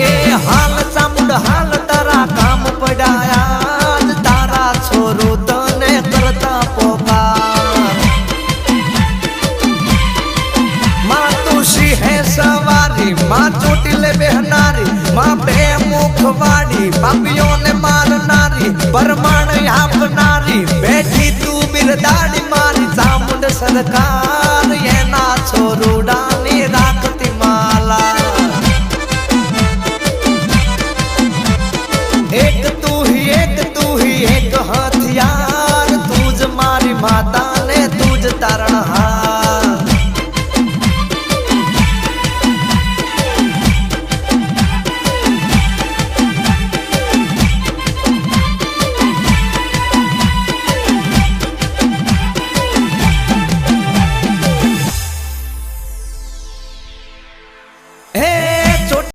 એ હાલ ચામુંડ હાલ તારા કામ પડાયા તારા છોરો તને કરતા પોકાર માં તું સિંહે સવારી માં ચોટીલે બેહનારી માં બે મુખ વાળી પાપીઓને મારનારી પરમાણ આપનારી બેઠી તું બિરદાડી મારી ચામુંડ સરકાર એના છોરુડાની રાખતી માલા